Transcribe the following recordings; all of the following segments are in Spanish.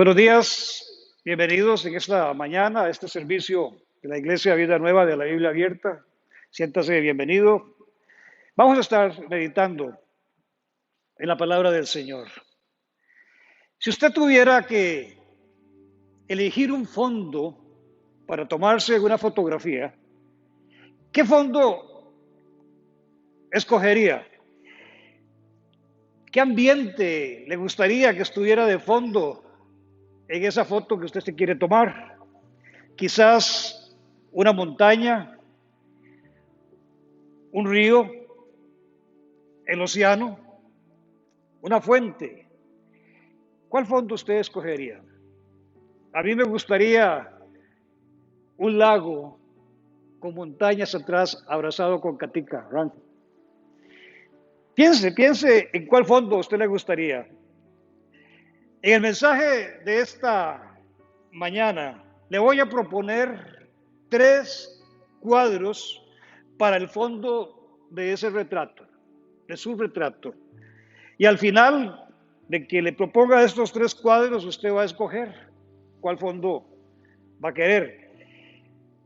Buenos días, bienvenidos en esta mañana a este servicio de la Iglesia Vida Nueva de la Biblia Abierta. Siéntase bienvenido. Vamos a estar meditando en la palabra del Señor. Si usted tuviera que elegir un fondo para tomarse una fotografía, ¿qué fondo escogería? ¿Qué ambiente le gustaría que estuviera de fondo en esa foto que usted se quiere tomar? Quizás una montaña, un río, el océano, una fuente. ¿Cuál fondo usted escogería? A mí me gustaría un lago con montañas atrás abrazado con catica. Piense en cuál fondo a usted le gustaría. En el mensaje de esta mañana le voy a proponer 3 cuadros para el fondo de ese retrato, de su retrato. Y al final de que le proponga estos 3 cuadros, usted va a escoger cuál fondo va a querer.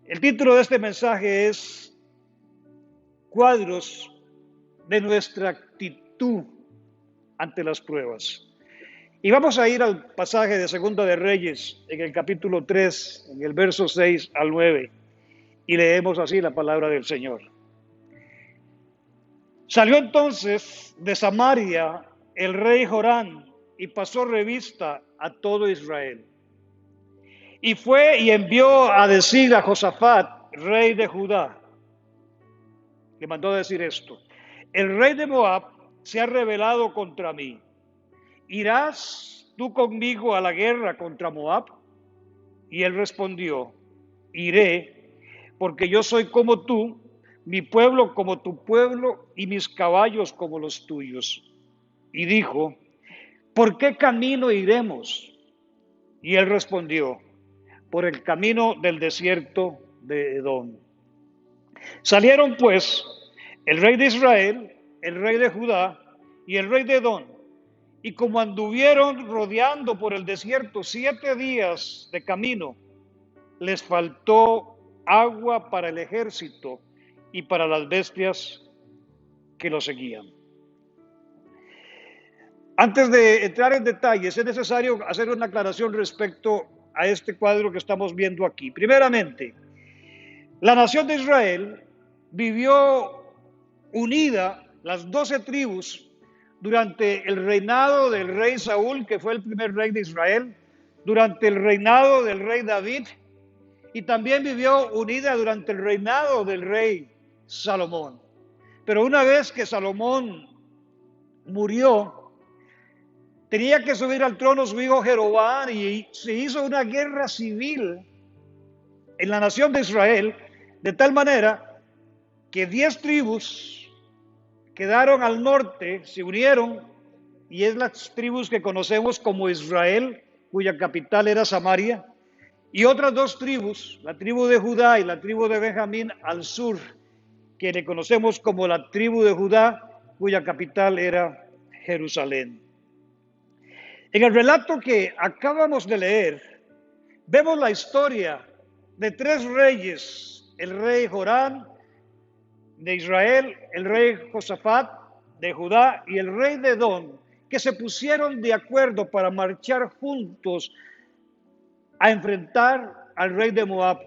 El título de este mensaje es Cuadros de nuestra actitud ante las pruebas. Y vamos a ir al pasaje de Segunda de Reyes, en el capítulo 3, en el verso 6 al 9, y leemos así la palabra del Señor. Salió entonces de Samaria el rey Jorán y pasó revista a todo Israel. Y fue y envió a decir a Josafat, rey de Judá, le mandó a decir esto: el rey de Moab se ha rebelado contra mí. ¿Irás tú conmigo a la guerra contra Moab? Y él respondió: iré, porque yo soy como tú, mi pueblo como tu pueblo y mis caballos como los tuyos. Y dijo: ¿por qué camino iremos? Y él respondió: por el camino del desierto de Edom. Salieron pues el rey de Israel, el rey de Judá y el rey de Edom, y como anduvieron rodeando por el desierto 7 días de camino, les faltó agua para el ejército y para las bestias que lo seguían. Antes de entrar en detalles, es necesario hacer una aclaración respecto a este cuadro que estamos viendo aquí. Primeramente, la nación de Israel vivió unida, las 12 tribus, durante el reinado del rey Saúl, que fue el primer rey de Israel, durante el reinado del rey David, y también vivió unida durante el reinado del rey Salomón. Pero una vez que Salomón murió, tenía que subir al trono su hijo Jeroboam y se hizo una guerra civil en la nación de Israel, de tal manera que 10 tribus quedaron al norte, se unieron, y es las tribus que conocemos como Israel, cuya capital era Samaria, y otras 2 tribus, la tribu de Judá y la tribu de Benjamín al sur, que le conocemos como la tribu de Judá, cuya capital era Jerusalén. En el relato que acabamos de leer, vemos la historia de 3 reyes: el rey Jorán de Israel, el rey Josafat de Judá y el rey de Edom, que se pusieron de acuerdo para marchar juntos a enfrentar al rey de Moab.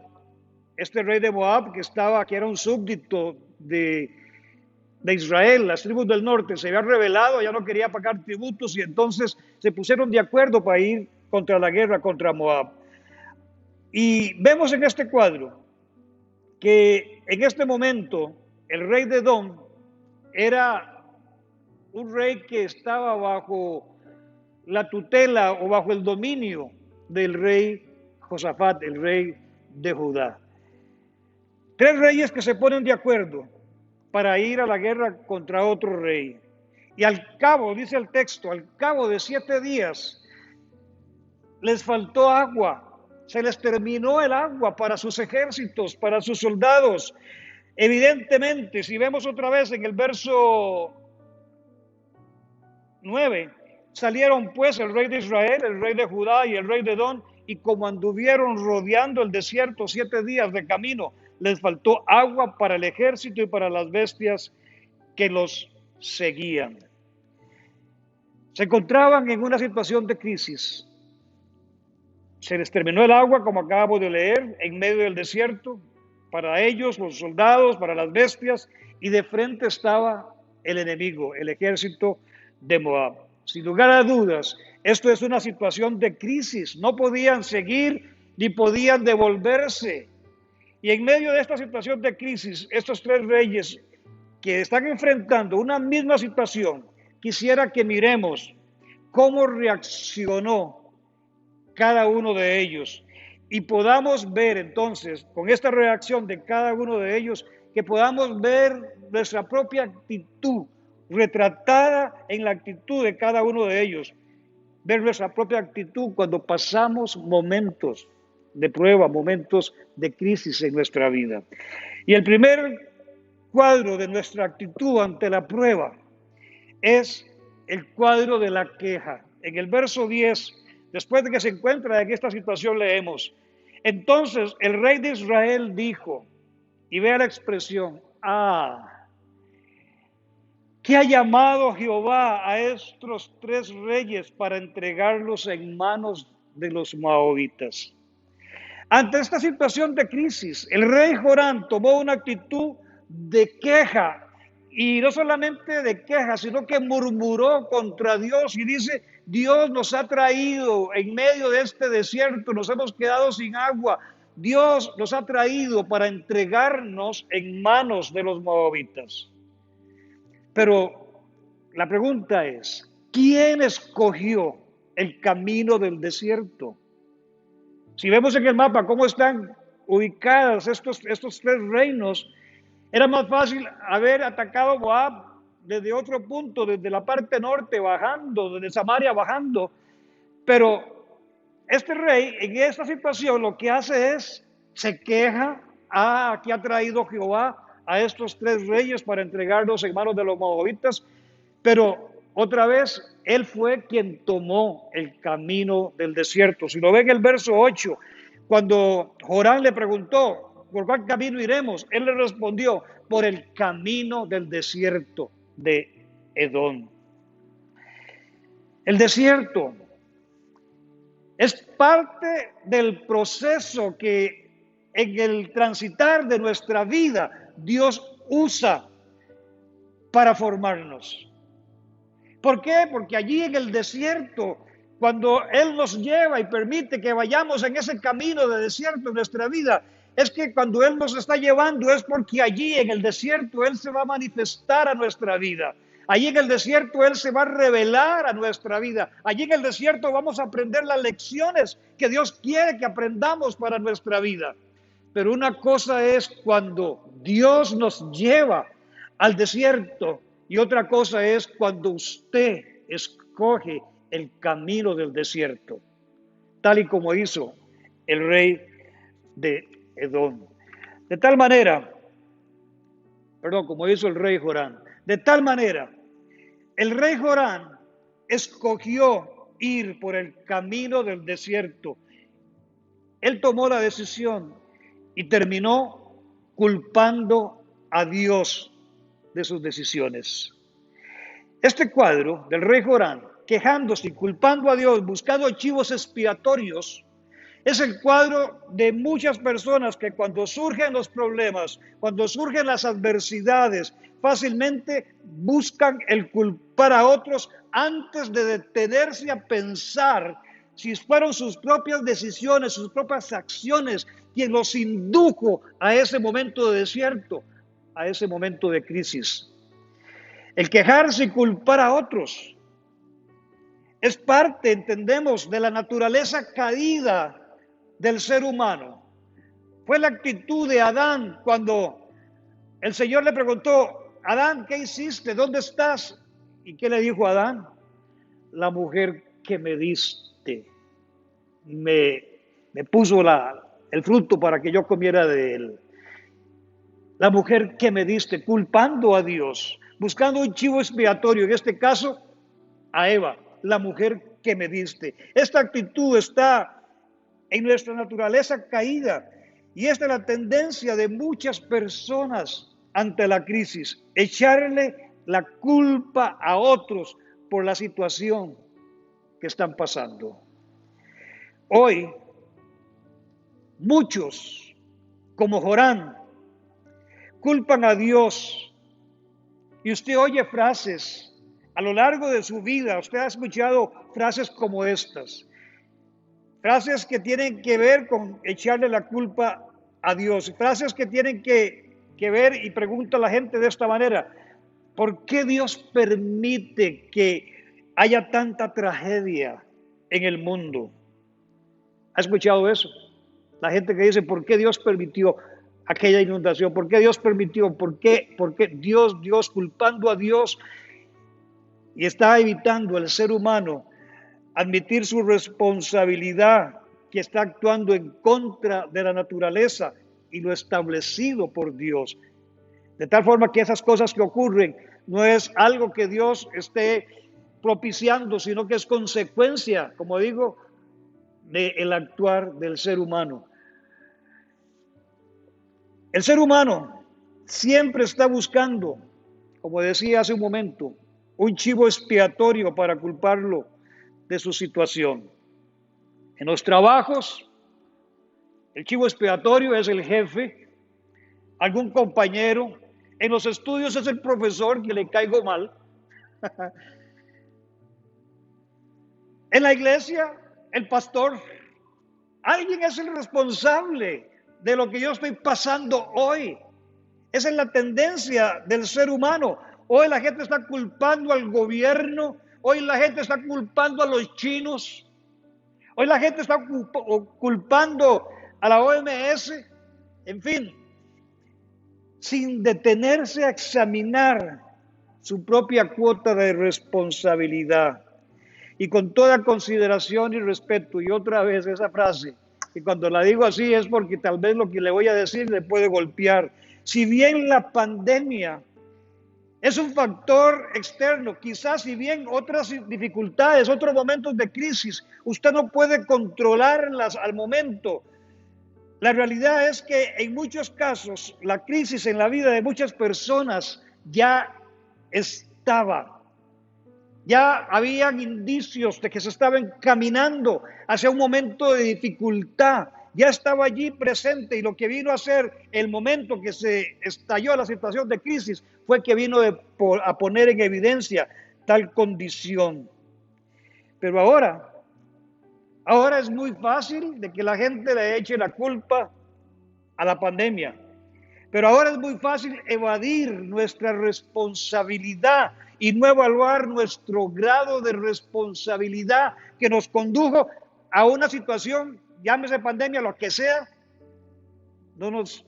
Este rey de Moab que era un súbdito de Israel, las tribus del norte, se había rebelado, ya no quería pagar tributos y entonces se pusieron de acuerdo para ir contra la guerra contra Moab. Y vemos en este cuadro que en este momento el rey de Edom era un rey que estaba bajo la tutela o bajo el dominio del rey Josafat, el rey de Judá. 3 reyes que se ponen de acuerdo para ir a la guerra contra otro rey. Y al cabo, dice el texto, al cabo de 7 días, les faltó agua. Se les terminó el agua para sus ejércitos, para sus soldados. Evidentemente, si vemos otra vez en el verso 9, Salieron pues el rey de Israel, el rey de Judá y el rey de Edom, y como anduvieron rodeando el desierto 7 días de camino, les faltó agua para el ejército y para las bestias que los seguían. Se encontraban en una situación de crisis. Se les terminó el agua, como acabamos de leer, en medio del desierto, para ellos, los soldados, para las bestias, y de frente estaba el enemigo, el ejército de Moab. Sin lugar a dudas, esto es una situación de crisis. No podían seguir ni podían devolverse. Y en medio de esta situación de crisis, estos 3 reyes que están enfrentando una misma situación, quisiera que miremos cómo reaccionó cada uno de ellos y podamos ver entonces, con esta reacción de cada uno de ellos, que podamos ver nuestra propia actitud retratada en la actitud de cada uno de ellos, ver nuestra propia actitud cuando pasamos momentos de prueba, momentos de crisis en nuestra vida. Y el primer cuadro de nuestra actitud ante la prueba es el cuadro de la queja. En el verso 10, después de que se encuentra en esta situación, leemos: entonces el rey de Israel dijo, y vea la expresión, ¿qué ha llamado Jehová a estos 3 reyes para entregarlos en manos de los moabitas? Ante esta situación de crisis, el rey Joram tomó una actitud de queja, y no solamente de queja, sino que murmuró contra Dios y dice: Dios nos ha traído en medio de este desierto, nos hemos quedado sin agua, Dios nos ha traído para entregarnos en manos de los moabitas. Pero la pregunta es, ¿quién escogió el camino del desierto? Si vemos en el mapa cómo están ubicados estos 3 reinos, era más fácil haber atacado Moab desde otro punto, desde la parte norte bajando, desde Samaria bajando. Pero este rey en esta situación lo que hace es, se queja: aquí ha traído Jehová a estos 3 reyes para entregarlos en manos de los moabitas. Pero otra vez, él fue quien tomó el camino del desierto. Si lo ven en el verso 8, cuando Joram le preguntó: ¿por cuál camino iremos? Él le respondió: por el camino del desierto de Edom. El desierto es parte del proceso que en el transitar de nuestra vida Dios usa para formarnos. ¿Por qué? Porque allí en el desierto, cuando Él nos lleva y permite que vayamos en ese camino de desierto en nuestra vida, es que cuando Él nos está llevando es porque allí en el desierto Él se va a manifestar a nuestra vida. Allí en el desierto Él se va a revelar a nuestra vida. Allí en el desierto vamos a aprender las lecciones que Dios quiere que aprendamos para nuestra vida. Pero una cosa es cuando Dios nos lleva al desierto y otra cosa es cuando usted escoge el camino del desierto, tal y como hizo el rey de Edom. De tal manera, como hizo el rey Joram, de tal manera, el rey Joram escogió ir por el camino del desierto. Él tomó la decisión y terminó culpando a Dios de sus decisiones. Este cuadro del rey Joram, quejándose y culpando a Dios, buscando chivos expiatorios, es el cuadro de muchas personas que cuando surgen los problemas, cuando surgen las adversidades, fácilmente buscan el culpar a otros antes de detenerse a pensar si fueron sus propias decisiones, sus propias acciones, quien los indujo a ese momento de desierto, a ese momento de crisis. El quejarse y culpar a otros es parte, entendemos, de la naturaleza caída del ser humano. Fue la actitud de Adán cuando el Señor le preguntó: Adán, ¿qué hiciste? ¿Dónde estás? ¿Y qué le dijo Adán? La mujer que me diste me puso el fruto para que yo comiera de él. La mujer que me diste, culpando a Dios, buscando un chivo expiatorio, en este caso a Eva, la mujer que me diste. Esta actitud está en nuestra naturaleza caída y esta es la tendencia de muchas personas ante la crisis, echarle la culpa a otros por la situación que están pasando. Hoy, muchos, como Jorán, culpan a Dios. Y usted oye frases a lo largo de su vida, usted ha escuchado frases como estas. Frases que tienen que ver con echarle la culpa a Dios. Frases que tienen que ver y pregunta a la gente de esta manera. ¿Por qué Dios permite que haya tanta tragedia en el mundo? ¿Ha escuchado eso? La gente que dice, ¿por qué Dios permitió aquella inundación? ¿Por qué Dios permitió? ¿Por qué Dios culpando a Dios? Y está evitando el ser humano admitir su responsabilidad, que está actuando en contra de la naturaleza y lo establecido por Dios. De tal forma que esas cosas que ocurren no es algo que Dios esté propiciando, sino que es consecuencia, como digo, del actuar del ser humano. El ser humano siempre está buscando, como decía hace un momento, un chivo expiatorio para culparlo de su situación. En los trabajos, el chivo expiatorio es el jefe, algún compañero. En los estudios es el profesor que le caigo mal. En la iglesia, el pastor. Alguien es el responsable de lo que yo estoy pasando hoy. Esa es la tendencia del ser humano. Hoy la gente está culpando al gobierno. Hoy la gente está culpando a los chinos. Hoy la gente está culpando a la OMS. En fin, sin detenerse a examinar su propia cuota de responsabilidad. Y con toda consideración y respeto, y otra vez esa frase, y cuando la digo así es porque tal vez lo que le voy a decir le puede golpear. Si bien la pandemia es un factor externo, quizás si bien otras dificultades, otros momentos de crisis, usted no puede controlarlas al momento. La realidad es que en muchos casos la crisis en la vida de muchas personas ya estaba. Ya habían indicios de que se estaba encaminando hacia un momento de dificultad. Ya estaba allí presente y lo que vino a ser el momento que se estalló la situación de crisis fue que vino a poner en evidencia tal condición. Pero ahora es muy fácil de que la gente le eche la culpa a la pandemia. Pero ahora es muy fácil evadir nuestra responsabilidad y no evaluar nuestro grado de responsabilidad que nos condujo a una situación, llámese pandemia, lo que sea. No nos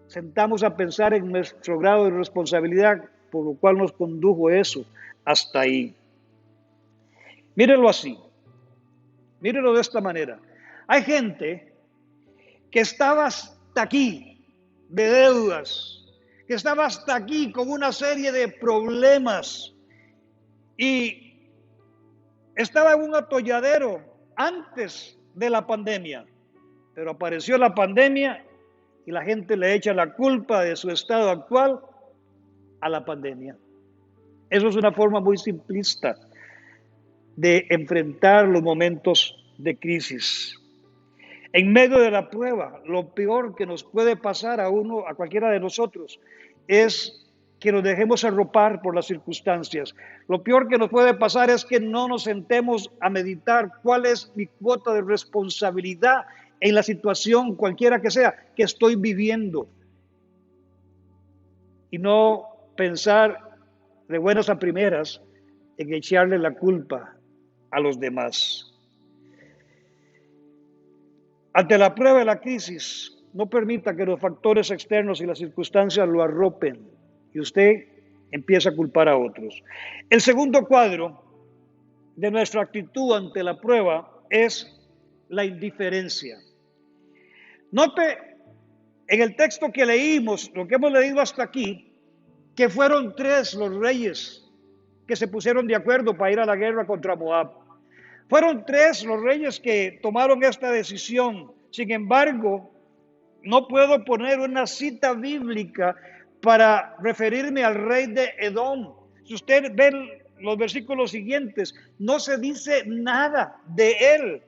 sentamos a pensar en nuestro grado de responsabilidad por lo cual nos condujo eso hasta ahí. Mírenlo así, mírenlo de esta manera. Hay gente que estaba hasta aquí de deudas, que estaba hasta aquí con una serie de problemas y estaba en un atolladero antes de la pandemia, pero apareció la pandemia y la gente le echa la culpa de su estado actual a la pandemia. Eso es una forma muy simplista de enfrentar los momentos de crisis. En medio de la prueba, lo peor que nos puede pasar a cualquiera de nosotros, es que nos dejemos arropar por las circunstancias. Lo peor que nos puede pasar es que no nos sentemos a meditar cuál es mi cuota de responsabilidad en la situación, cualquiera que sea, que estoy viviendo. Y no pensar de buenas a primeras en echarle la culpa a los demás. Ante la prueba de la crisis, no permita que los factores externos y las circunstancias lo arropen y usted empieza a culpar a otros. El segundo cuadro de nuestra actitud ante la prueba es la indiferencia. Note en el texto que leímos, lo que hemos leído hasta aquí, que fueron 3 los reyes que se pusieron de acuerdo para ir a la guerra contra Moab. Fueron 3 los reyes que tomaron esta decisión. Sin embargo, no puedo poner una cita bíblica para referirme al rey de Edom. Si usted ve los versículos siguientes, no se dice nada de él.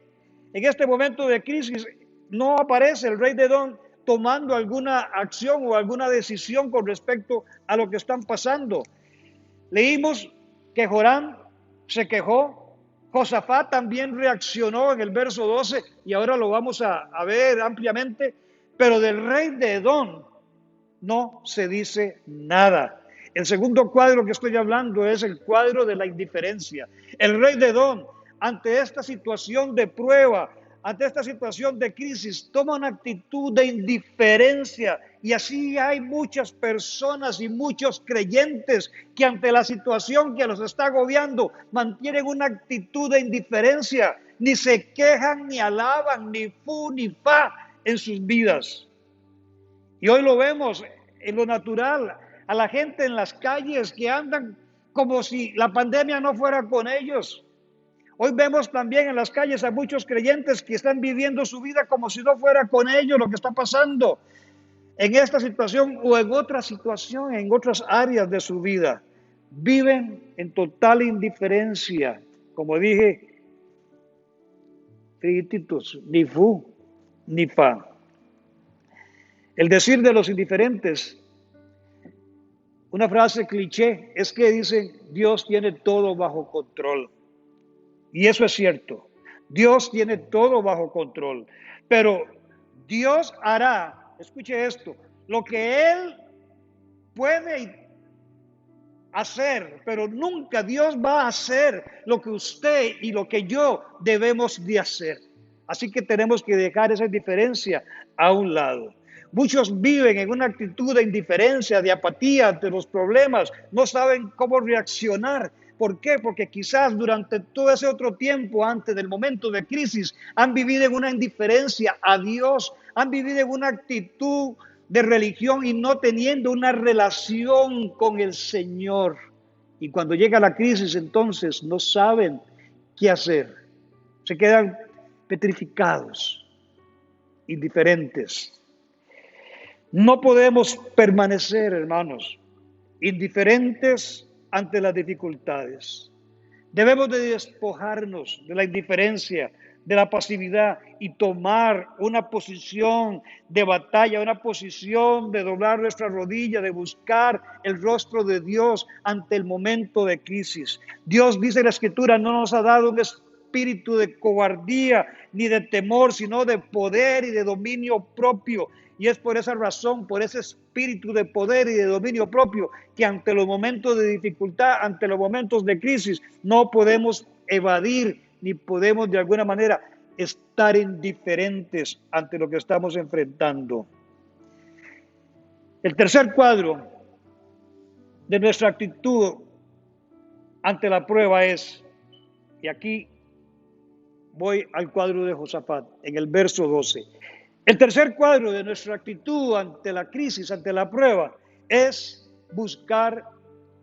En este momento de crisis no aparece el rey de Edom tomando alguna acción o alguna decisión con respecto a lo que están pasando. Leímos que Joram se quejó. Josafat también reaccionó en el verso 12 y ahora lo vamos a ver ampliamente, pero del rey de Edom no se dice nada. El segundo cuadro que estoy hablando es el cuadro de la indiferencia. El rey de Edom, ante esta situación de prueba, ante esta situación de crisis, toma una actitud de indiferencia. Y así hay muchas personas y muchos creyentes que ante la situación que los está agobiando mantienen una actitud de indiferencia. Ni se quejan, ni alaban, ni fu, ni fa en sus vidas. Y hoy lo vemos en lo natural, a la gente en las calles que andan como si la pandemia no fuera con ellos. Hoy vemos también en las calles a muchos creyentes que están viviendo su vida como si no fuera con ellos lo que está pasando en esta situación o en otra situación, en otras áreas de su vida. Viven en total indiferencia. Como dije, frígitos, ni fu, ni fa. El decir de los indiferentes, una frase cliché, es que dicen, Dios tiene todo bajo control. Y eso es cierto. Dios tiene todo bajo control. Pero Dios hará, escuche esto, lo que Él puede hacer, pero nunca Dios va a hacer lo que usted y lo que yo debemos de hacer. Así que tenemos que dejar esa indiferencia a un lado. Muchos viven en una actitud de indiferencia, de apatía ante los problemas, no saben cómo reaccionar. ¿Por qué? Porque quizás durante todo ese otro tiempo, antes del momento de crisis, han vivido en una indiferencia a Dios, han vivido en una actitud de religión y no teniendo una relación con el Señor. Y cuando llega la crisis, entonces no saben qué hacer. Se quedan petrificados, indiferentes. No podemos permanecer, hermanos, indiferentes ante las dificultades. Debemos de despojarnos de la indiferencia, de la pasividad y tomar una posición de batalla, una posición de doblar nuestra rodilla, de buscar el rostro de Dios ante el momento de crisis. Dios dice en la Escritura, no nos ha dado un espíritu de cobardía ni de temor, sino de poder y de dominio propio. Y es por esa razón, por ese espíritu de poder y de dominio propio, que ante los momentos de dificultad, ante los momentos de crisis, no podemos evadir ni podemos de alguna manera estar indiferentes ante lo que estamos enfrentando. El tercer cuadro de nuestra actitud ante la prueba es, y aquí voy al cuadro de Josafat, en el verso 12. El tercer cuadro de nuestra actitud ante la crisis, ante la prueba, es buscar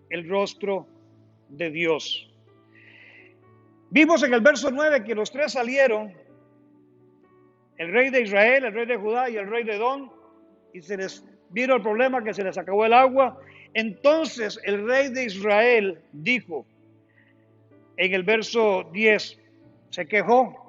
el rostro de Dios. Vimos en el verso 9 que los 3 salieron, el rey de Israel, el rey de Judá y el rey de Edom, y se les vino el problema que se les acabó el agua. Entonces el rey de Israel dijo, en el verso 10, se quejó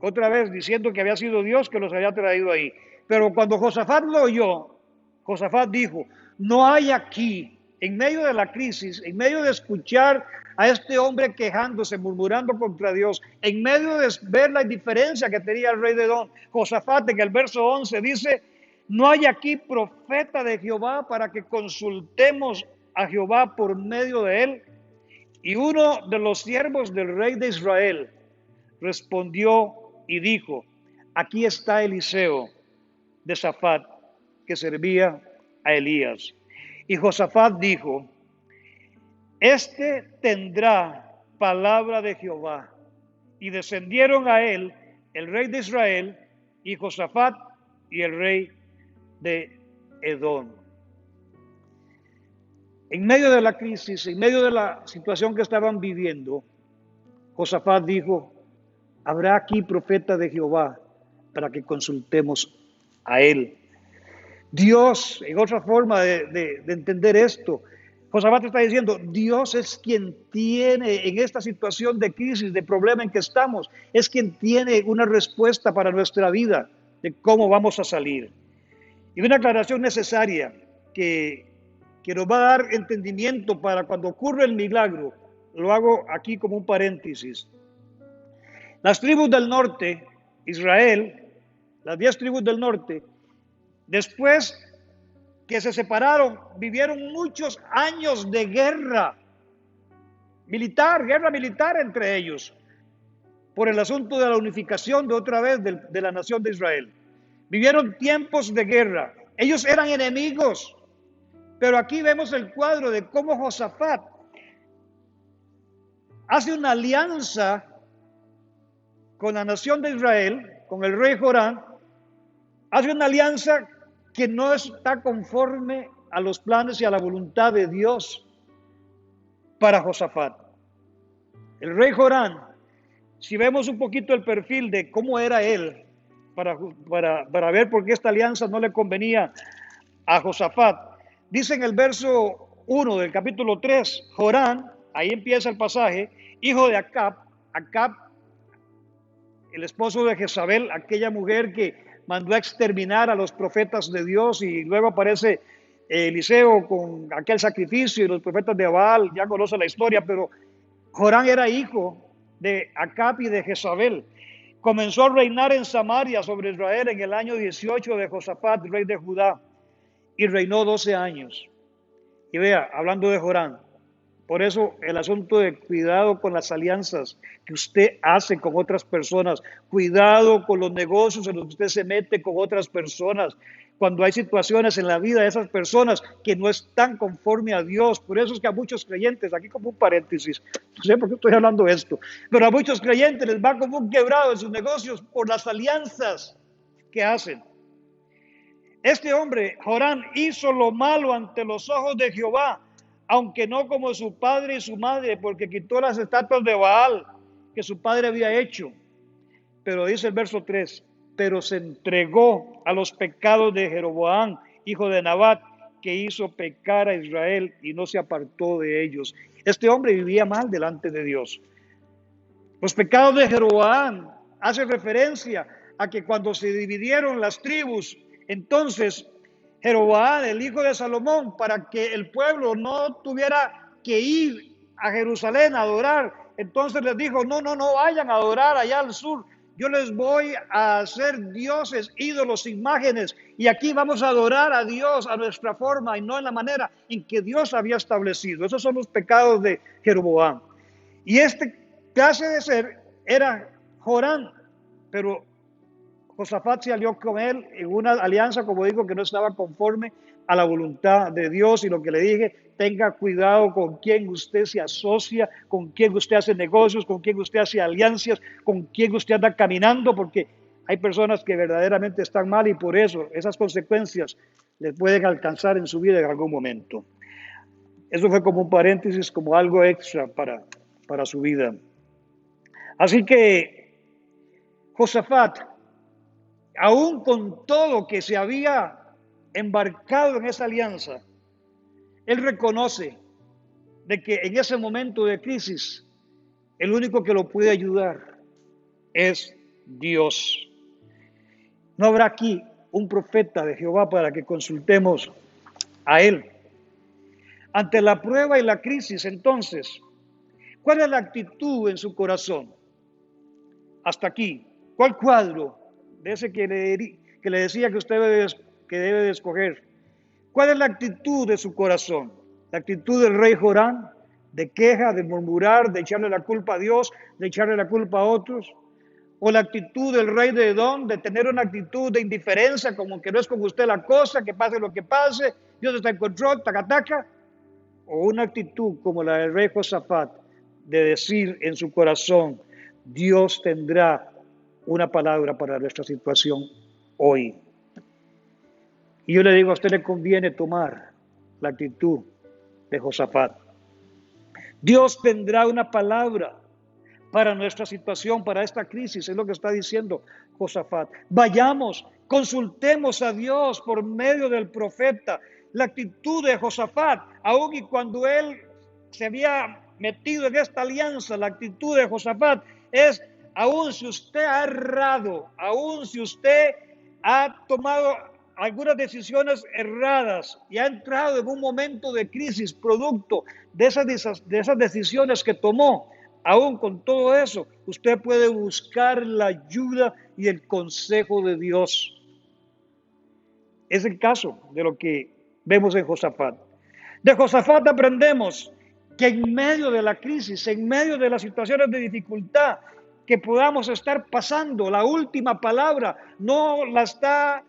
otra vez diciendo que había sido Dios que los había traído ahí. Pero cuando Josafat lo oyó, Josafat dijo, no hay aquí, en medio de la crisis, en medio de escuchar a este hombre quejándose, murmurando contra Dios, en medio de ver la indiferencia que tenía el rey de Edom, Josafat en el verso 11 dice, no hay aquí profeta de Jehová para que consultemos a Jehová por medio de él. Y uno de los siervos del rey de Israel respondió y dijo, aquí está Eliseo de Safat, que servía a Elías. Y Josafat dijo, este tendrá palabra de Jehová. Y descendieron a él el rey de Israel y Josafat y el rey de Edom. En medio de la crisis, en medio de la situación que estaban viviendo, Josafat dijo, habrá aquí profeta de Jehová para que consultemos a él. Dios, en otra forma de entender esto, Josafat está diciendo, Dios es quien tiene en esta situación de crisis, de problema en que estamos, es quien tiene una respuesta para nuestra vida, de cómo vamos a salir. Y una aclaración necesaria que nos va a dar entendimiento para cuando ocurre el milagro, lo hago aquí como un paréntesis. Las tribus del norte, Israel, las 10 tribus del norte, después que se separaron, vivieron muchos años de guerra militar entre ellos, por el asunto de la unificación de otra vez de la nación de Israel. Vivieron tiempos de guerra. Ellos eran enemigos. Pero aquí vemos el cuadro de cómo Josafat hace una alianza con la nación de Israel, con el rey Joram, hace una alianza que no está conforme a los planes y a la voluntad de Dios para Josafat. El rey Joram, si vemos un poquito el perfil de cómo era él, para ver por qué esta alianza no le convenía a Josafat, dice en el verso 1 del capítulo 3, Joram, ahí empieza el pasaje, hijo de Acab, el esposo de Jezabel, aquella mujer que mandó a exterminar a los profetas de Dios, y luego aparece Eliseo con aquel sacrificio y los profetas de Baal, ya conoce la historia, pero Joram era hijo de Acab y de Jezabel. Comenzó a reinar en Samaria sobre Israel en el año 18 de Josafat, rey de Judá, y reinó 12 años. Y vea, hablando de Joram, por eso el asunto de cuidado con las alianzas que usted hace con otras personas, cuidado con los negocios en los que usted se mete con otras personas, cuando hay situaciones en la vida de esas personas que no están conforme a Dios. Por eso es que a muchos creyentes, aquí como un paréntesis, no sé por qué estoy hablando de esto, pero a muchos creyentes les va como un quebrado en sus negocios por las alianzas que hacen. Este hombre, Joram, hizo lo malo ante los ojos de Jehová, aunque no como su padre y su madre, porque quitó las estatuas de Baal que su padre había hecho. Pero dice el verso 3, pero se entregó a los pecados de Jeroboam, hijo de Nabat, que hizo pecar a Israel y no se apartó de ellos. Este hombre vivía mal delante de Dios. Los pecados de Jeroboam hacen referencia a que cuando se dividieron las tribus, entonces Jeroboam, el hijo de Salomón, para que el pueblo no tuviera que ir a Jerusalén a adorar, entonces les dijo, no vayan a adorar allá al sur, yo les voy a hacer dioses, ídolos, imágenes, y aquí vamos a adorar a Dios a nuestra forma y no en la manera en que Dios había establecido. Esos son los pecados de Jeroboam. Y este clase de ser era Joram, pero Josafat se alió con él en una alianza, como digo, que no estaba conforme a la voluntad de Dios. Y lo que le dije, tenga cuidado con quién usted se asocia, con quién usted hace negocios, con quién usted hace alianzas, con quién usted anda caminando, porque hay personas que verdaderamente están mal y por eso esas consecuencias les pueden alcanzar en su vida en algún momento. Eso fue como un paréntesis, como algo extra para su vida. Así que Josafat, aún con todo que se había embarcado en esa alianza, él reconoce de que en ese momento de crisis, el único que lo puede ayudar es Dios. No habrá aquí un profeta de Jehová para que consultemos a él. Ante la prueba y la crisis, entonces, ¿cuál es la actitud en su corazón? Hasta aquí, ¿cuál cuadro de ese que le decía que usted debe de escoger? ¿Cuál es la actitud de su corazón? La actitud del rey Joram, de queja, de murmurar, de echarle la culpa a Dios, de echarle la culpa a otros. O la actitud del rey de Edom, de tener una actitud de indiferencia, como que no es con usted la cosa, que pase lo que pase, Dios está en control, taca. O una actitud como la del rey Josafat, de decir en su corazón, Dios tendrá una palabra para nuestra situación hoy. Y yo le digo, a usted le conviene tomar la actitud de Josafat. Dios tendrá una palabra para nuestra situación, para esta crisis, es lo que está diciendo Josafat. Vayamos, consultemos a Dios por medio del profeta. La actitud de Josafat, aun y cuando él se había metido en esta alianza, la actitud de Josafat es: aun si usted ha errado, aun si usted ha tomado algunas decisiones erradas y ha entrado en un momento de crisis producto de esas decisiones que tomó, aún con todo eso, usted puede buscar la ayuda y el consejo de Dios. Es el caso de lo que vemos en Josafat. De Josafat aprendemos que en medio de la crisis, en medio de las situaciones de dificultad que podamos estar pasando, la última palabra no la está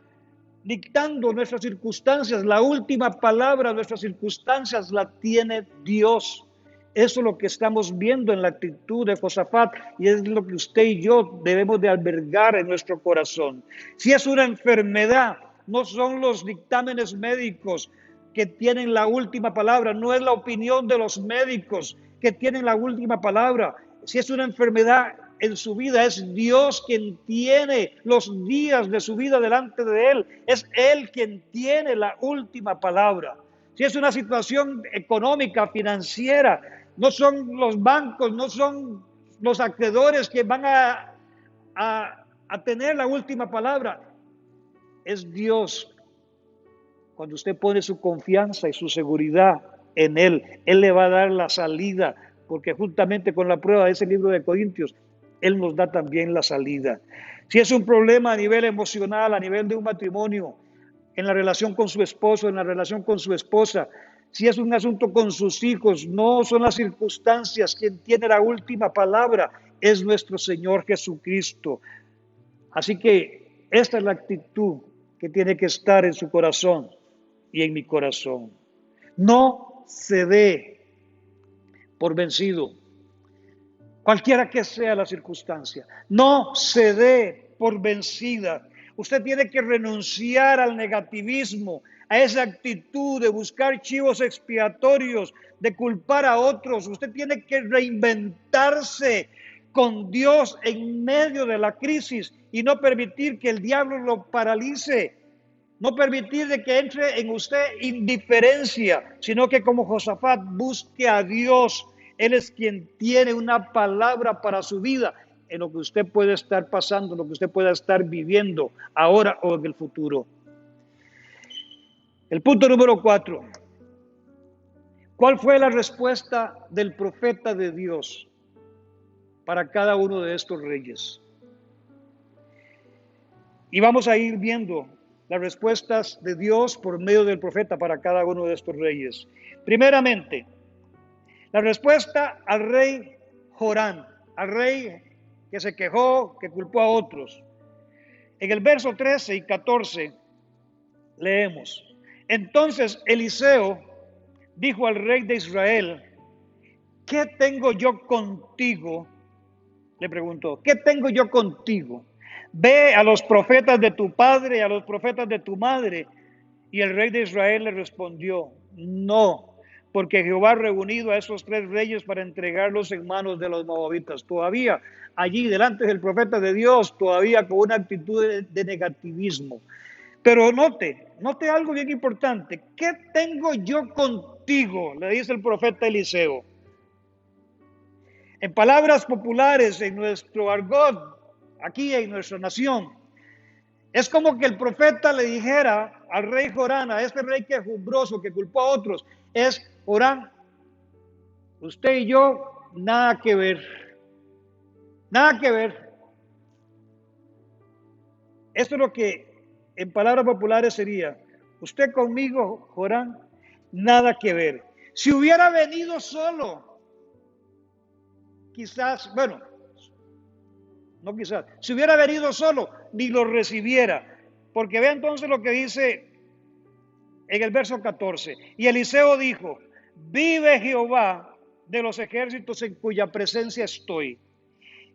dictando nuestras circunstancias, la última palabra de nuestras circunstancias la tiene Dios. Eso es lo que estamos viendo en la actitud de Josafat y es lo que usted y yo debemos de albergar en nuestro corazón. Si es una enfermedad, no son los dictámenes médicos que tienen la última palabra, no es la opinión de los médicos que tienen la última palabra. Si es una enfermedad en su vida, es Dios quien tiene los días de su vida delante de Él. Es Él quien tiene la última palabra. Si es una situación económica, financiera, no son los bancos, no son los acreedores que van a tener la última palabra. Es Dios. Cuando usted pone su confianza y su seguridad en Él, Él le va a dar la salida, porque juntamente con la prueba de ese libro de Corintios, Él nos da también la salida. Si es un problema a nivel emocional, a nivel de un matrimonio, en la relación con su esposo, en la relación con su esposa, si es un asunto con sus hijos, no son las circunstancias quien tiene la última palabra, es nuestro Señor Jesucristo. Así que esta es la actitud que tiene que estar en su corazón y en mi corazón. No se dé por vencido, cualquiera que sea la circunstancia. No se dé por vencida. Usted tiene que renunciar al negativismo, a esa actitud de buscar chivos expiatorios, de culpar a otros. Usted tiene que reinventarse con Dios en medio de la crisis y no permitir que el diablo lo paralice. No permitir de que entre en usted indiferencia, sino que como Josafat busque a Dios. Él es quien tiene una palabra para su vida en lo que usted puede estar pasando, en lo que usted pueda estar viviendo ahora o en el futuro. El punto número 4. ¿Cuál fue la respuesta del profeta de Dios para cada uno de estos reyes? Y vamos a ir viendo las respuestas de Dios por medio del profeta para cada uno de estos reyes. Primeramente, la respuesta al rey Jorán, al rey que se quejó, que culpó a otros. En el verso 13 y 14 leemos: entonces Eliseo dijo al rey de Israel: ¿qué tengo yo contigo? Le preguntó, ¿qué tengo yo contigo? Ve a los profetas de tu padre y a los profetas de tu madre. Y el rey de Israel le respondió: no, porque Jehová ha reunido a esos 3 reyes para entregarlos en manos de los moabitas. Todavía allí delante del profeta de Dios, todavía con una actitud de negativismo. Pero note algo bien importante. ¿Qué tengo yo contigo?, le dice el profeta Eliseo. En palabras populares, en nuestro argot, aquí en nuestra nación, es como que el profeta le dijera al rey Jorán, a este rey quejumbroso que culpó a otros, es: Jorán, usted y yo, nada que ver. Nada que ver. Esto es lo que en palabras populares sería: usted conmigo, Jorán, nada que ver. Si hubiera venido solo, quizás, bueno, no quizás, si hubiera venido solo, ni lo recibiera. Porque vea entonces lo que dice en el verso 14. Y Eliseo dijo: vive Jehová de los ejércitos en cuya presencia estoy,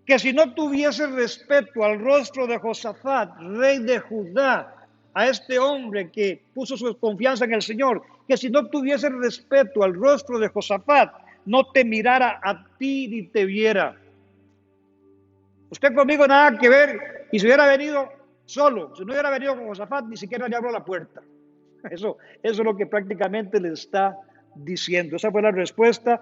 que si no tuviese respeto al rostro de Josafat, rey de Judá, a este hombre que puso su confianza en el Señor, que si no tuviese respeto al rostro de Josafat, no te mirara a ti ni te viera. Usted conmigo nada que ver, y si hubiera venido solo, si no hubiera venido con Josafat, ni siquiera le abrió la puerta. Eso es lo que prácticamente le está diciendo. Esa fue la respuesta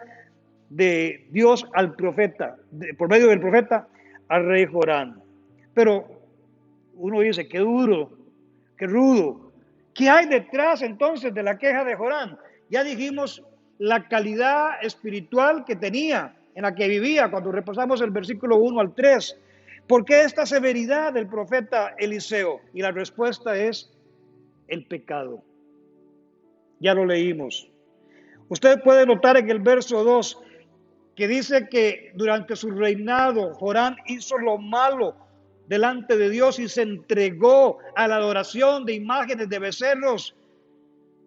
de Dios al profeta, por medio del profeta, al rey Jorán. Pero uno dice, qué duro, qué rudo. ¿Qué hay detrás entonces de la queja de Jorán? Ya dijimos la calidad espiritual que tenía, en la que vivía, cuando repasamos el versículo 1 al 3. ¿Por qué esta severidad del profeta Eliseo? Y la respuesta es el pecado. Ya lo leímos. Usted puede notar en el verso 2 que dice que durante su reinado Jorán hizo lo malo delante de Dios y se entregó a la adoración de imágenes de becerros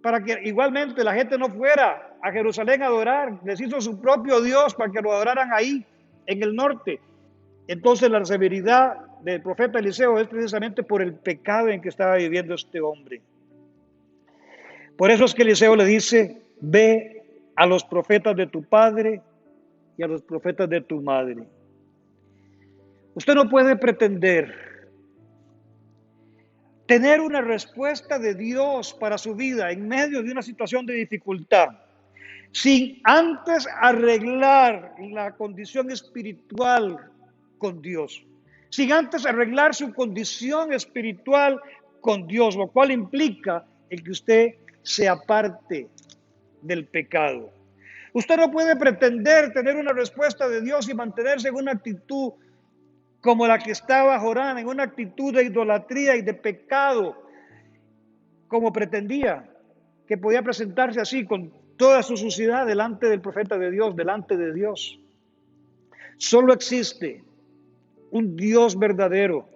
para que igualmente la gente no fuera a Jerusalén a adorar. Les hizo su propio Dios para que lo adoraran ahí, en el norte. Entonces la severidad del profeta Eliseo es precisamente por el pecado en que estaba viviendo este hombre. Por eso es que Eliseo le dice, ve a los profetas de tu padre y a los profetas de tu madre. Usted no puede pretender tener una respuesta de Dios para su vida en medio de una situación de dificultad, sin antes arreglar la condición espiritual con Dios, sin antes arreglar su condición espiritual con Dios, lo cual implica el que usted se aparte del pecado. Usted no puede pretender tener una respuesta de Dios y mantenerse en una actitud como la que estaba Jorán, en una actitud de idolatría y de pecado, como pretendía, que podía presentarse así con toda su suciedad delante del profeta de Dios, delante de Dios. Solo existe un Dios verdadero.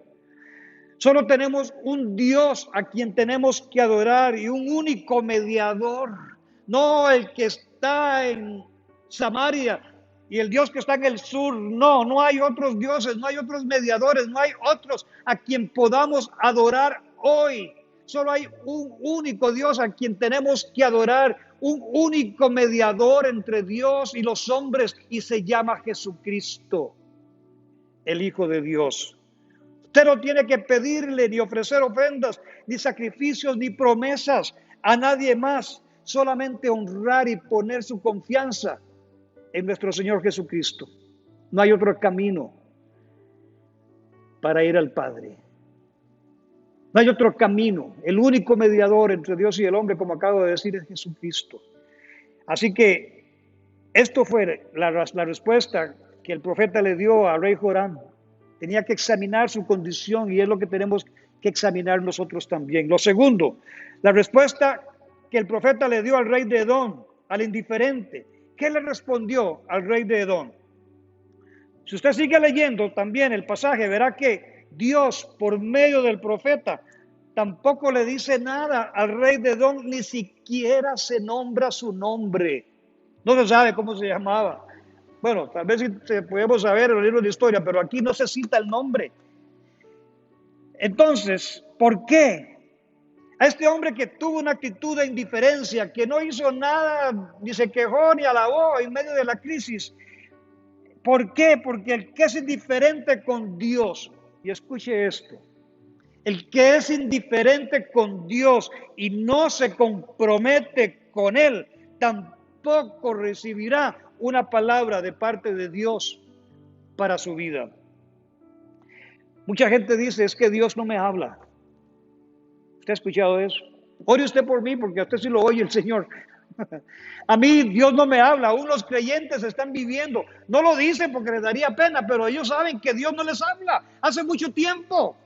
Solo tenemos un Dios a quien tenemos que adorar y un único mediador, no el que está en Samaria y el Dios que está en el sur. No hay otros dioses, no hay otros mediadores, no hay otros a quien podamos adorar hoy. Solo hay un único Dios a quien tenemos que adorar, un único mediador entre Dios y los hombres, y se llama Jesucristo, el Hijo de Dios. Usted no tiene que pedirle ni ofrecer ofrendas, ni sacrificios, ni promesas a nadie más. Solamente honrar y poner su confianza en nuestro Señor Jesucristo. No hay otro camino para ir al Padre. No hay otro camino. El único mediador entre Dios y el hombre, como acabo de decir, es Jesucristo. Así que esto fue la respuesta que el profeta le dio al rey Jorán. Tenía que examinar su condición y es lo que tenemos que examinar nosotros también. Lo segundo, la respuesta que el profeta le dio al rey de Edom, al indiferente. ¿Qué le respondió al rey de Edom? Si usted sigue leyendo también el pasaje, verá que Dios, por medio del profeta, tampoco le dice nada al rey de Edom, ni siquiera se nombra su nombre. No se sabe cómo se llamaba. Bueno, tal vez sí podemos saber en los libros de historia, pero aquí no se cita el nombre. Entonces, ¿por qué? A este hombre que tuvo una actitud de indiferencia, que no hizo nada, ni se quejó ni alabó en medio de la crisis. ¿Por qué? Porque el que es indiferente con Dios, y escuche esto, el que es indiferente con Dios y no se compromete con Él, tampoco recibirá una palabra de parte de Dios para su vida. Mucha gente dice, es que Dios no me habla. ¿Usted ha escuchado eso? Ore usted por mí, porque a usted sí lo oye el Señor. A mí Dios no me habla. Aún los creyentes están viviendo. No lo dicen porque les daría pena, pero ellos saben que Dios no les habla hace mucho tiempo.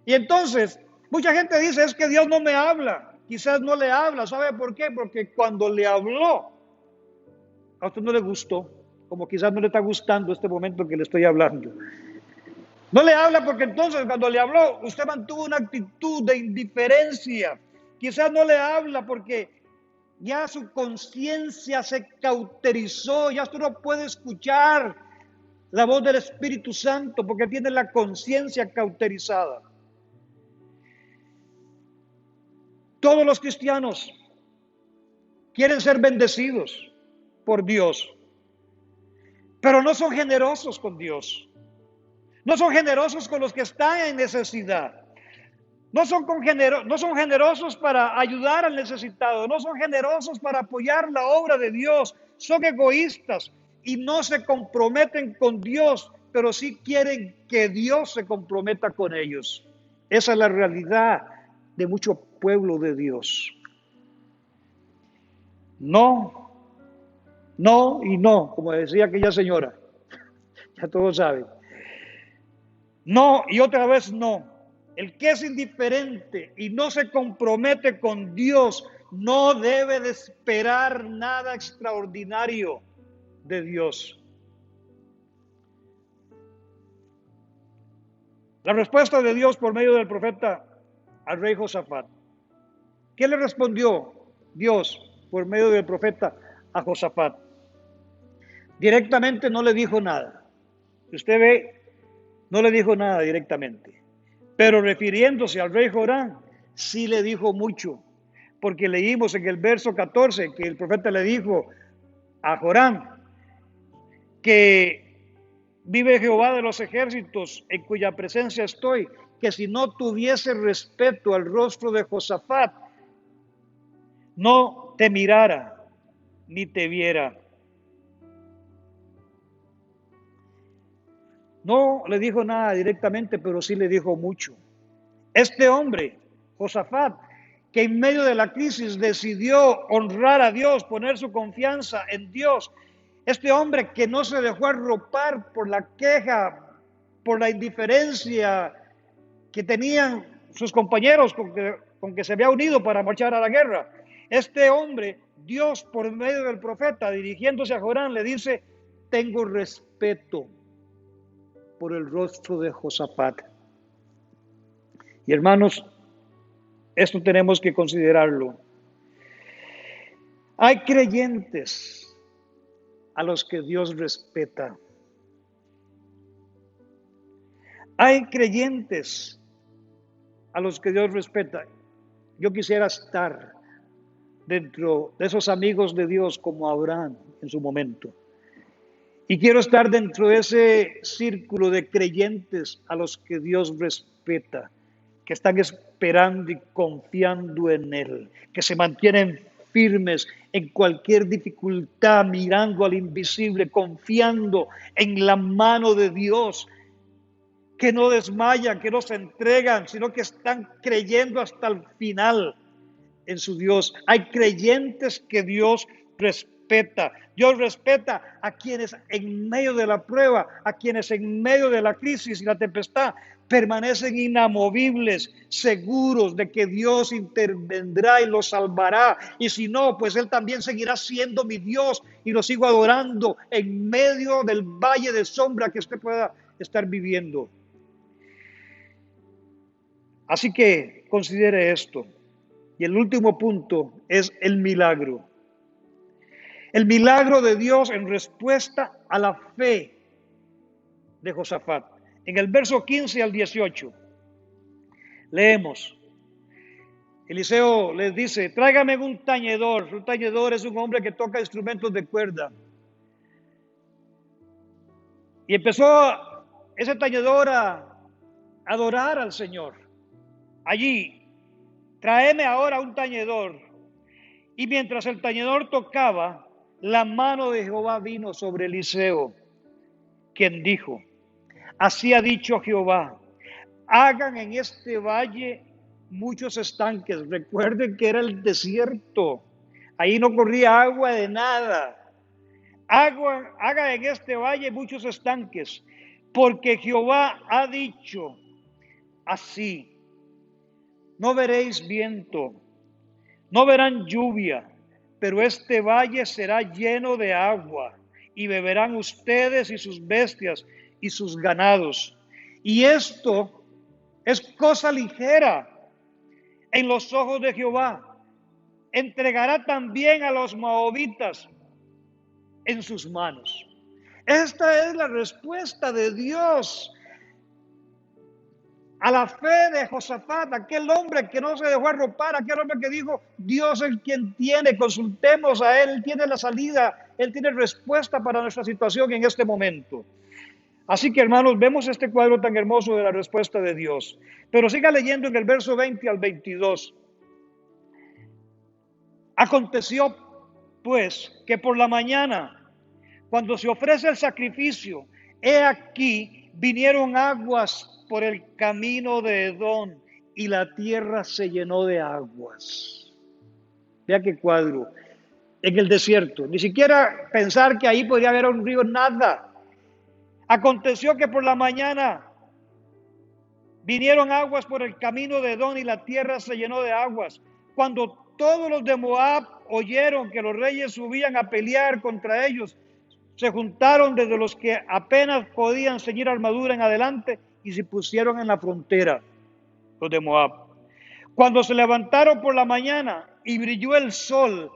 Y entonces, mucha gente dice, es que Dios no me habla. Quizás no le habla. ¿Sabe por qué? Porque cuando le habló, a usted no le gustó, como quizás no le está gustando este momento que le estoy hablando. No le habla porque entonces cuando le habló, usted mantuvo una actitud de indiferencia. Quizás no le habla porque ya su conciencia se cauterizó, ya usted no puede escuchar la voz del Espíritu Santo porque tiene la conciencia cauterizada. Todos los cristianos quieren ser bendecidos por Dios, pero no son generosos con Dios. No son generosos con los que están en necesidad. No son generosos para ayudar al necesitado. No son generosos para apoyar la obra de Dios. Son egoístas y no se comprometen con Dios, pero sí quieren que Dios se comprometa con ellos. Esa es la realidad de mucho pueblo de Dios. No, no y no, como decía aquella señora. Ya todos saben. No y otra vez no. El que es indiferente y no se compromete con Dios no debe de esperar nada extraordinario de Dios. La respuesta de Dios por medio del profeta al rey Josafat. ¿Qué le respondió Dios por medio del profeta a Josafat? Directamente no le dijo nada. Usted ve, no le dijo nada directamente. Pero refiriéndose al rey Joram, sí le dijo mucho. Porque leímos en el verso 14 que el profeta le dijo a Joram que vive Jehová de los ejércitos en cuya presencia estoy, que si no tuviese respeto al rostro de Josafat, no te mirara ni te viera. No le dijo nada directamente, pero sí le dijo mucho. Este hombre, Josafat, que en medio de la crisis decidió honrar a Dios, poner su confianza en Dios. Este hombre que no se dejó arropar por la queja, por la indiferencia que tenían sus compañeros con que se había unido para marchar a la guerra. Este hombre, Dios por medio del profeta, dirigiéndose a Joram, le dice, tengo respeto por el rostro de Josafat. Y hermanos, esto tenemos que considerarlo. Hay creyentes a los que Dios respeta. Hay creyentes a los que Dios respeta. Yo quisiera estar dentro de esos amigos de Dios como Abraham en su momento. Y quiero estar dentro de ese círculo de creyentes a los que Dios respeta, que están esperando y confiando en Él, que se mantienen firmes en cualquier dificultad, mirando al invisible, confiando en la mano de Dios, que no desmayan, que no se entregan, sino que están creyendo hasta el final en su Dios. Hay creyentes que Dios respeta. Dios respeta a quienes en medio de la prueba, a quienes en medio de la crisis y la tempestad permanecen inamovibles, seguros de que Dios intervendrá y los salvará. Y si no, pues Él también seguirá siendo mi Dios y lo sigo adorando en medio del valle de sombra que usted pueda estar viviendo. Así que considere esto. Y el último punto es el milagro. El milagro de Dios en respuesta a la fe de Josafat. En el verso 15 al 18, leemos. Eliseo les dice, tráigame un tañedor. Un tañedor es un hombre que toca instrumentos de cuerda. Y empezó ese tañedor a adorar al Señor. Allí, tráeme ahora un tañedor. Y mientras el tañedor tocaba, la mano de Jehová vino sobre Eliseo, quien dijo, así ha dicho Jehová, hagan en este valle muchos estanques. Recuerden que era el desierto, ahí no corría agua de nada. Hagan en este valle muchos estanques, porque Jehová ha dicho así, no veréis viento, no verán lluvia, pero este valle será lleno de agua, y beberán ustedes y sus bestias y sus ganados. Y esto es cosa ligera en los ojos de Jehová. Entregará también a los moabitas en sus manos. Esta es la respuesta de Dios a la fe de Josafat, aquel hombre que no se dejó arropar, aquel hombre que dijo, Dios es quien tiene, consultemos a Él tiene la salida, Él tiene respuesta para nuestra situación en este momento. Así que, hermanos, vemos este cuadro tan hermoso de la respuesta de Dios. Pero siga leyendo en el verso 20 al 22. Aconteció, pues, que por la mañana, cuando se ofrece el sacrificio, he aquí, vinieron aguas por el camino de Edom, y la tierra se llenó de aguas. Vea qué cuadro. En el desierto. Ni siquiera pensar que ahí podría haber un río, nada. Aconteció que por la mañana vinieron aguas por el camino de Edom y la tierra se llenó de aguas. Cuando todos los de Moab oyeron que los reyes subían a pelear contra ellos, se juntaron desde los que apenas podían seguir armadura en adelante y se pusieron en la frontera, los de Moab. Cuando se levantaron por la mañana y brilló el sol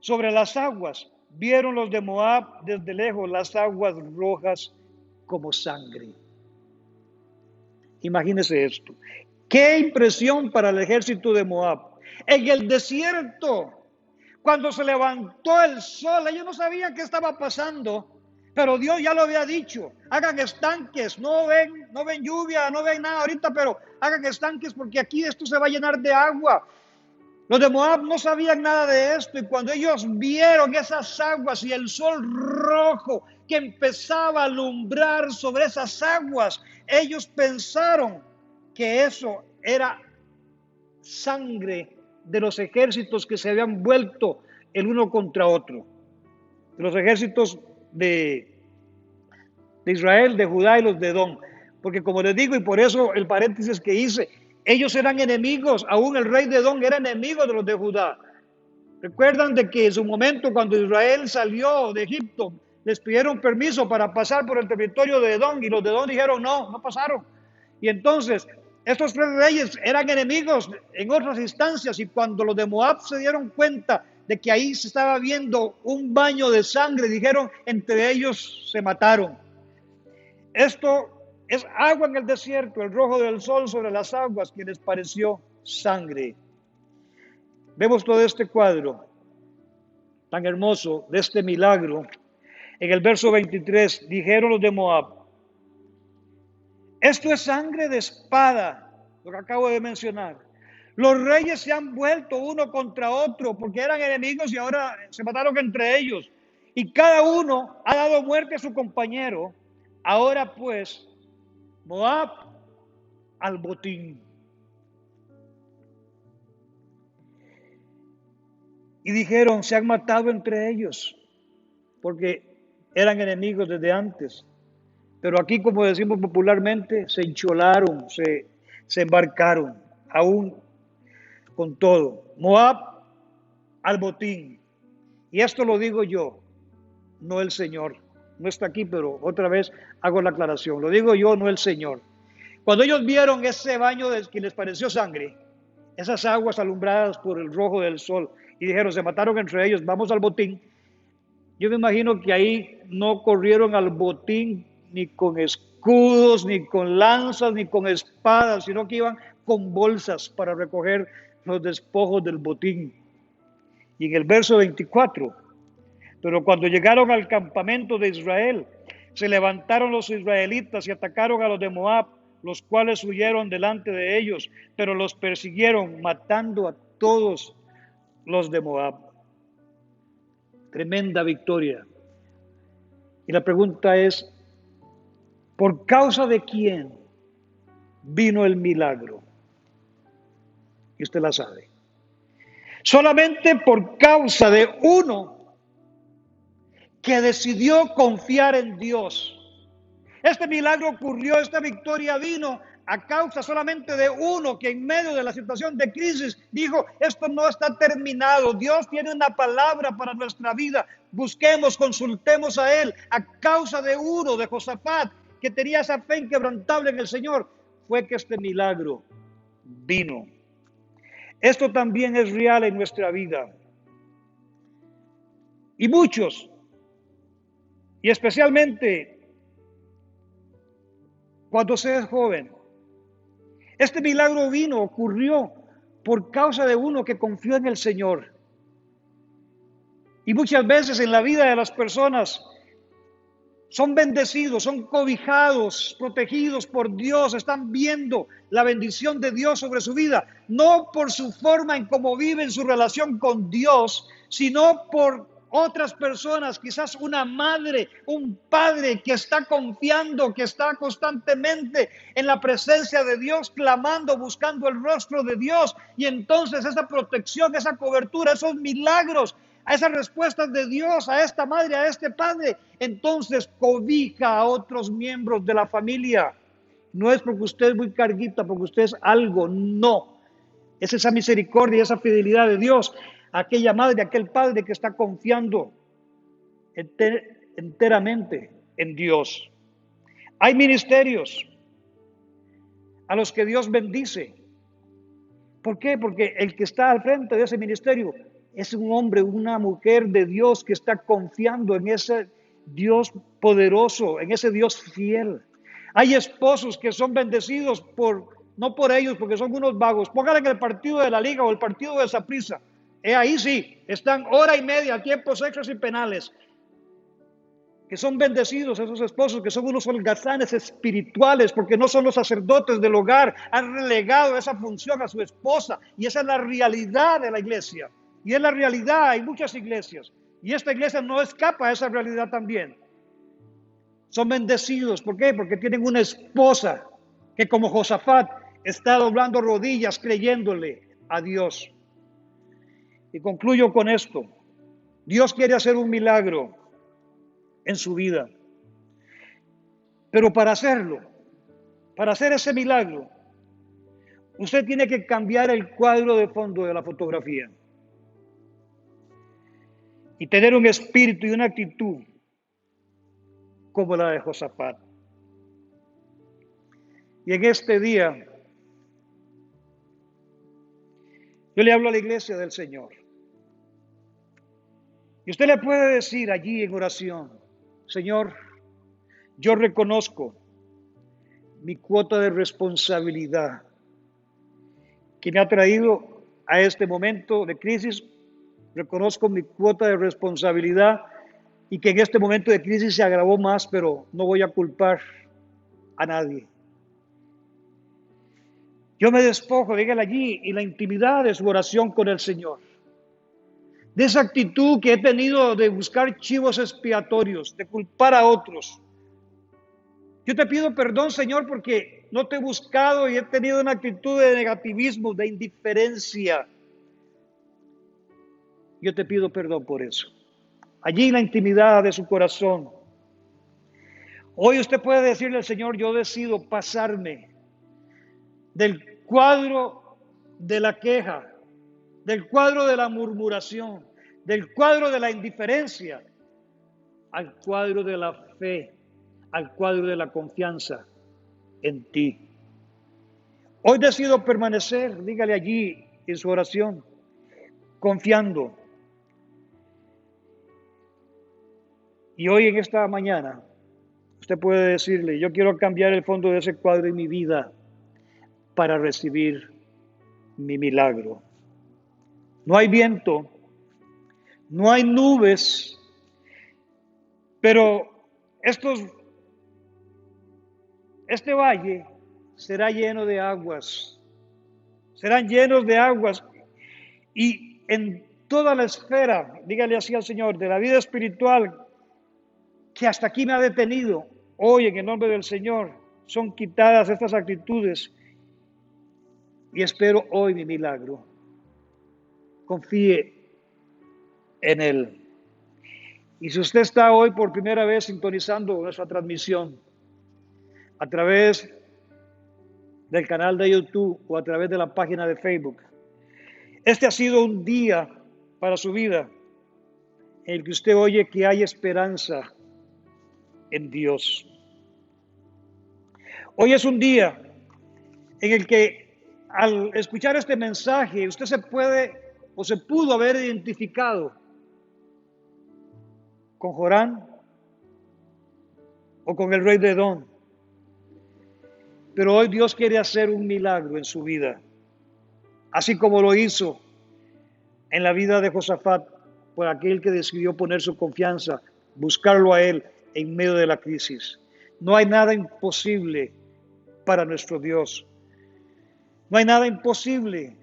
sobre las aguas, vieron los de Moab desde lejos las aguas rojas como sangre. Imagínense esto. Qué impresión para el ejército de Moab. En el desierto, cuando se levantó el sol, ellos no sabían qué estaba pasando, pero Dios ya lo había dicho. Hagan estanques, no ven lluvia, no ven nada ahorita, pero hagan estanques porque aquí esto se va a llenar de agua. Los de Moab no sabían nada de esto, y cuando ellos vieron esas aguas y el sol rojo que empezaba a alumbrar sobre esas aguas, ellos pensaron que eso era sangre de los ejércitos que se habían vuelto el uno contra otro. De los ejércitos de Israel, de Judá y los de Edom. Porque como les digo, y por eso el paréntesis que hice, ellos eran enemigos, aún el rey de Edom era enemigo de los de Judá. Recuerdan de que en su momento cuando Israel salió de Egipto, les pidieron permiso para pasar por el territorio de Edom y los de Edom dijeron no pasaron. Y entonces estos tres reyes eran enemigos en otras instancias, y cuando los de Moab se dieron cuenta de que ahí se estaba viendo un baño de sangre, dijeron, entre ellos se mataron. Esto es agua en el desierto, el rojo del sol sobre las aguas que les pareció sangre. Vemos todo este cuadro tan hermoso de este milagro. En el verso 23, dijeron los de Moab, esto es sangre de espada, lo que acabo de mencionar. Los reyes se han vuelto uno contra otro porque eran enemigos y ahora se mataron entre ellos. Y cada uno ha dado muerte a su compañero. Ahora pues, Moab al botín. Y dijeron, se han matado entre ellos, porque eran enemigos desde antes. Pero aquí, como decimos popularmente, se encholaron, se embarcaron, aún con todo. Moab al botín. Y esto lo digo yo, no el Señor. No está aquí, pero otra vez hago la aclaración. Lo digo yo, no el Señor. Cuando ellos vieron ese baño que les pareció sangre, esas aguas alumbradas por el rojo del sol, y dijeron, se mataron entre ellos, vamos al botín. Yo me imagino que ahí no corrieron al botín ni con escudos, ni con lanzas, ni con espadas, sino que iban con bolsas para recoger los despojos del botín. Y en el verso 24, pero cuando llegaron al campamento de Israel, se levantaron los israelitas y atacaron a los de Moab, los cuales huyeron delante de ellos, pero los persiguieron, matando a todos los de Moab. Tremenda victoria. Y la pregunta es, ¿por causa de quién vino el milagro? Y usted la sabe. Solamente por causa de uno que decidió confiar en Dios. Este milagro ocurrió, esta victoria vino a causa solamente de uno que en medio de la situación de crisis dijo, esto no está terminado, Dios tiene una palabra para nuestra vida, busquemos, consultemos a Él. A causa de uno, de Josafat, que tenía esa fe inquebrantable en el Señor, fue que este milagro vino. Esto también es real en nuestra vida. Y muchos, y especialmente cuando se es joven, Este milagro ocurrió por causa de uno que confió en el Señor. Y muchas veces en la vida de las personas son bendecidos, son cobijados, protegidos por Dios, están viendo la bendición de Dios sobre su vida, no por su forma en cómo viven su relación con Dios, sino por otras personas, quizás una madre, un padre que está confiando, que está constantemente en la presencia de Dios, clamando, buscando el rostro de Dios, y entonces esa protección, esa cobertura, esos milagros, a esas respuestas de Dios, a esta madre, a este padre, entonces cobija a otros miembros de la familia. No es porque usted es muy carguita, porque usted es algo, no. Es esa misericordia y esa fidelidad de Dios. Aquella madre, aquel padre que está confiando enteramente en Dios. Hay ministerios a los que Dios bendice. ¿Por qué? Porque el que está al frente de ese ministerio es un hombre, una mujer de Dios que está confiando en ese Dios poderoso, en ese Dios fiel. Hay esposos que son bendecidos no por ellos, porque son unos vagos. Pónganle en el partido de la Liga o el partido de Saprissa. Ahí sí, están hora y media, tiempos extras y penales. Que son bendecidos esos esposos, que son unos holgazanes espirituales, porque no son los sacerdotes del hogar, han relegado esa función a su esposa, y esa es la realidad de la iglesia, y es la realidad, hay muchas iglesias, y esta iglesia no escapa a esa realidad también. Son bendecidos, ¿por qué? Porque tienen una esposa que como Josafat está doblando rodillas creyéndole a Dios. Y concluyo con esto, Dios quiere hacer un milagro en su vida. Pero para hacerlo, para hacer ese milagro, usted tiene que cambiar el cuadro de fondo de la fotografía y tener un espíritu y una actitud como la de Josafat. Y en este día, yo le hablo a la iglesia del Señor. Y usted le puede decir allí en oración, Señor, yo reconozco mi cuota de responsabilidad que me ha traído a este momento de crisis. Reconozco mi cuota de responsabilidad y que en este momento de crisis se agravó más, pero no voy a culpar a nadie. Yo me despojo, dígale allí, y la intimidad de su oración con el Señor. De esa actitud que he tenido de buscar chivos expiatorios, de culpar a otros. Yo te pido perdón, Señor, porque no te he buscado y he tenido una actitud de negativismo, de indiferencia. Yo te pido perdón por eso. Allí en la intimidad de su corazón. Hoy usted puede decirle al Señor, yo decido pasarme del cuadro de la queja, del cuadro de la murmuración, del cuadro de la indiferencia, al cuadro de la fe, al cuadro de la confianza en ti. Hoy decido permanecer, dígale allí en su oración, confiando. Y hoy en esta mañana, usted puede decirle, yo quiero cambiar el fondo de ese cuadro en mi vida para recibir mi milagro. No hay viento, no hay nubes, pero este valle será lleno de aguas, serán llenos de aguas, y en toda la esfera, dígale así al Señor, de la vida espiritual, que hasta aquí me ha detenido, hoy en el nombre del Señor, son quitadas estas actitudes, y espero hoy mi milagro. Confíe en Él. Y si usted está hoy por primera vez sintonizando nuestra transmisión a través del canal de YouTube o a través de la página de Facebook, este ha sido un día para su vida en el que usted oye que hay esperanza en Dios. Hoy es un día en el que al escuchar este mensaje usted se puede o se pudo haber identificado con Jorán o con el rey de Edom. Pero hoy Dios quiere hacer un milagro en su vida, así como lo hizo en la vida de Josafat, por aquel que decidió poner su confianza, buscarlo a Él en medio de la crisis. No hay nada imposible para nuestro Dios. No hay nada imposible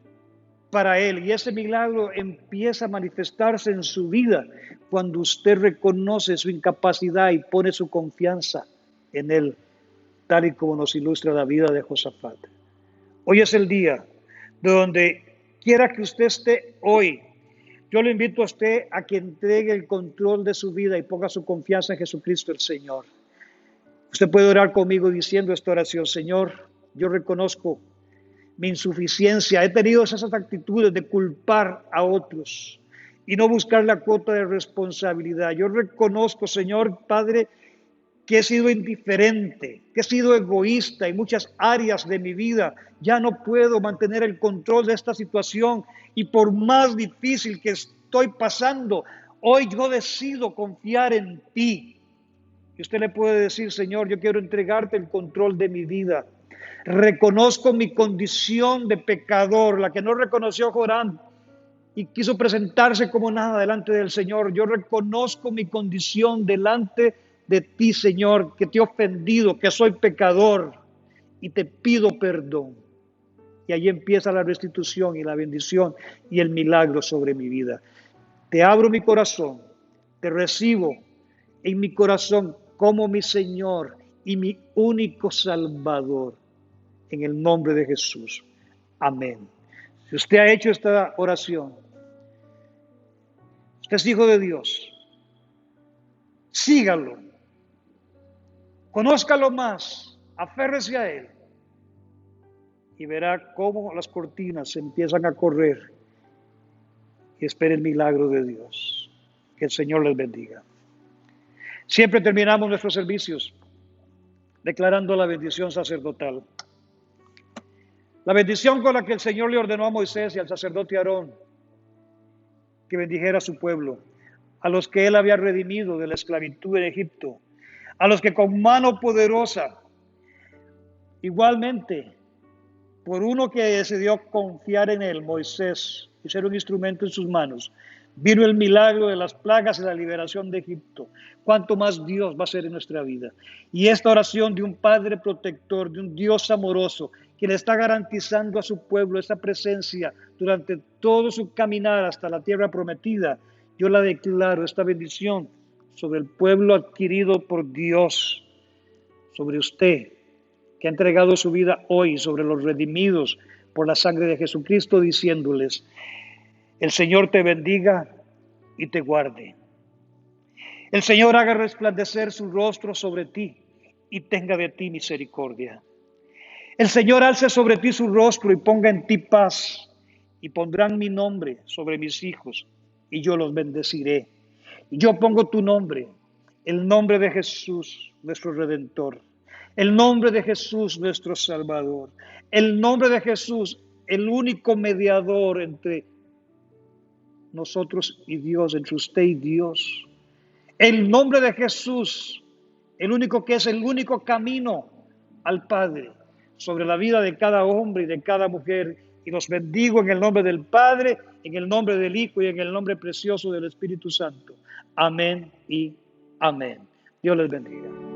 para Él. Y ese milagro empieza a manifestarse en su vida cuando usted reconoce su incapacidad y pone su confianza en Él, tal y como nos ilustra la vida de Josafat. Hoy es el día de donde quiera que usted esté hoy. Yo le invito a usted a que entregue el control de su vida y ponga su confianza en Jesucristo el Señor. Usted puede orar conmigo diciendo esta oración: Señor, yo reconozco mi insuficiencia. He tenido esas actitudes de culpar a otros y no buscar la cuota de responsabilidad. Yo reconozco, Señor Padre, que he sido indiferente, que he sido egoísta en muchas áreas de mi vida. Ya no puedo mantener el control de esta situación y por más difícil que estoy pasando, hoy yo decido confiar en ti. Y usted le puede decir: Señor, yo quiero entregarte el control de mi vida. Reconozco mi condición de pecador, la que no reconoció Joram y quiso presentarse como nada delante del Señor. Yo reconozco mi condición delante de ti, Señor, que te he ofendido, que soy pecador y te pido perdón. Y ahí empieza la restitución y la bendición y el milagro sobre mi vida. Te abro mi corazón, te recibo en mi corazón como mi Señor y mi único Salvador, en el nombre de Jesús. Amén. Si usted ha hecho esta oración, usted es hijo de Dios, sígalo, conózcalo más, aférrese a Él y verá cómo las cortinas se empiezan a correr y espere el milagro de Dios. Que el Señor les bendiga. Siempre terminamos nuestros servicios declarando la bendición sacerdotal. La bendición con la que el Señor le ordenó a Moisés y al sacerdote Aarón que bendijera a su pueblo, a los que Él había redimido de la esclavitud en Egipto, a los que con mano poderosa, igualmente, por uno que decidió confiar en Él, Moisés, y ser un instrumento en sus manos, vino el milagro de las plagas y la liberación de Egipto. Cuánto más Dios va a hacer en nuestra vida. Y esta oración de un Padre protector, de un Dios amoroso, que le está garantizando a su pueblo esa presencia durante todo su caminar hasta la tierra prometida, yo la declaro, esta bendición, sobre el pueblo adquirido por Dios, sobre usted, que ha entregado su vida hoy, sobre los redimidos por la sangre de Jesucristo, diciéndoles: el Señor te bendiga y te guarde. El Señor haga resplandecer su rostro sobre ti y tenga de ti misericordia. El Señor alce sobre ti su rostro y ponga en ti paz, y pondrán mi nombre sobre mis hijos y yo los bendeciré. Y yo pongo tu nombre, el nombre de Jesús, nuestro Redentor, el nombre de Jesús, nuestro Salvador, el nombre de Jesús, el único mediador entre nosotros y Dios, entre usted y Dios. El nombre de Jesús, el único que es el único camino al Padre, sobre la vida de cada hombre y de cada mujer. Y los bendigo en el nombre del Padre, en el nombre del Hijo y en el nombre precioso del Espíritu Santo. Amén y amén. Dios les bendiga.